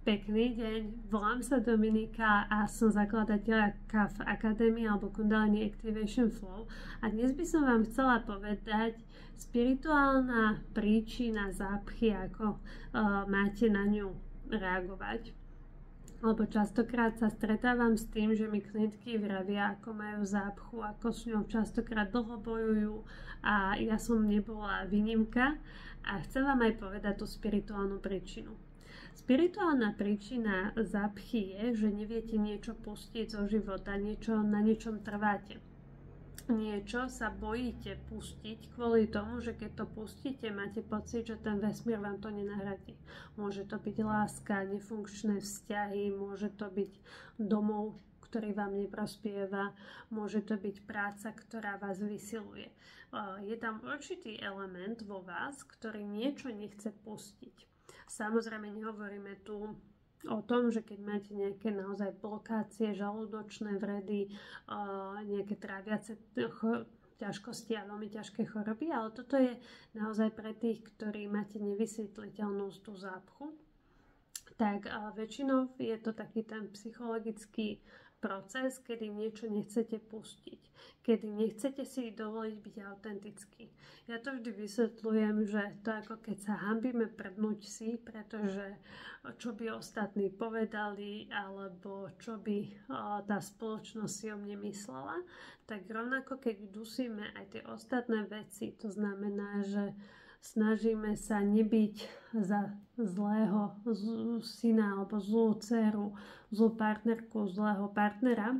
Pekný deň, volám sa Dominika a som zakladateľka v Akadémii alebo Kundalini Activation Flow a dnes by som vám chcela povedať spirituálna príčina zápchy, ako máte na ňu reagovať. Lebo častokrát sa stretávam s tým, že mi klientky vravia, ako majú zápchu, ako s ňou častokrát dlho bojujú a ja som nebola výnimka a chcem vám aj povedať tú spirituálnu príčinu. Spirituálna príčina zápchy je, že neviete niečo pustiť zo života, na niečom trváte. Niečo sa bojíte pustiť kvôli tomu, že keď to pustíte, máte pocit, že ten vesmír vám to nenahradí. Môže to byť láska, nefunkčné vzťahy, môže to byť domov, ktorý vám neprospieva, môže to byť práca, ktorá vás vysiluje. Je tam určitý element vo vás, ktorý niečo nechce pustiť. Samozrejme nehovoríme tu o tom, že keď máte nejaké naozaj blokácie, žalúdočné vredy, nejaké tráviace ťažkosti a veľmi ťažké choroby, ale toto je naozaj pre tých, ktorí máte nevysvetliteľnú tú zápchu. Tak väčšinou je to taký ten psychologický proces, kedy niečo nechcete pustiť, kedy nechcete si dovoliť byť autentický. Ja to vždy vysvetľujem, že to ako keď sa hanbíme prdnúť si, pretože čo by ostatní povedali, alebo čo by tá spoločnosť si o mne myslela, tak rovnako keď dusíme aj tie ostatné veci, to znamená, že snažíme sa nebyť za zlého syna alebo zlú dceru, zlú partnerku, zlého partnera,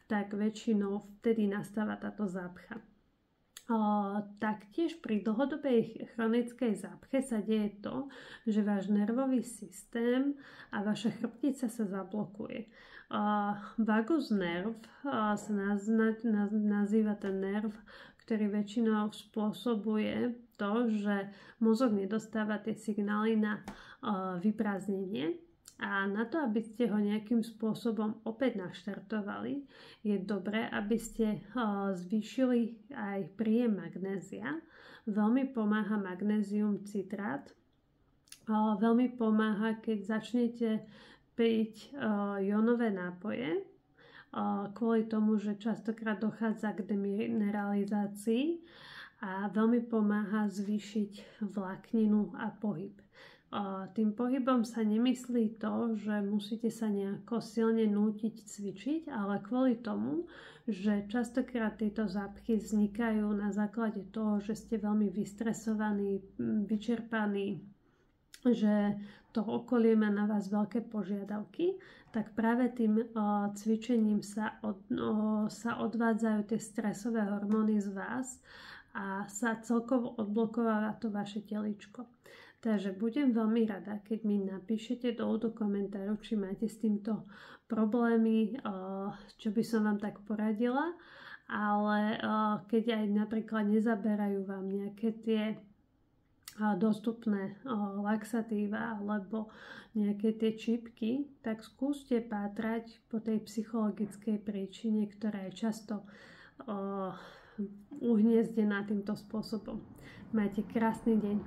tak väčšinou vtedy nastáva táto zápcha. Taktiež pri dlhodobej chronickej zápche sa deje to, že váš nervový systém a vaša chrbtica sa zablokuje. Vagus nerv sa nazýva ten nerv, ktorý väčšinou spôsobuje to, že mozog nedostáva tie signály na vyprázdnenie. A na to, aby ste ho nejakým spôsobom opäť naštartovali, je dobré, aby ste zvýšili aj príjem magnézia. Veľmi pomáha magnézium citrát. Veľmi pomáha, keď začnete piť jónové nápoje, kvôli tomu, že častokrát dochádza k demineralizácii a veľmi pomáha zvýšiť vlákninu a pohyb. Tým pohybom sa nemyslí to, že musíte sa nejako silne nútiť cvičiť, ale kvôli tomu, že častokrát tieto zápchy vznikajú na základe toho, že ste veľmi vystresovaní, vyčerpaní, že to okolie má na vás veľké požiadavky, tak práve tým cvičením sa odvádzajú tie stresové hormóny z vás a sa celkovo odblokováva to vaše teličko. Takže budem veľmi rada, keď mi napíšete do komentáru, či máte s týmto problémy, čo by som vám tak poradila, ale keď aj napríklad nezaberajú vám nejaké tie dostupné laxatíva alebo nejaké tie čipky, tak skúste pátrať po tej psychologickej príčine, ktorá je často uhniezdená týmto spôsobom. Majte krásny deň.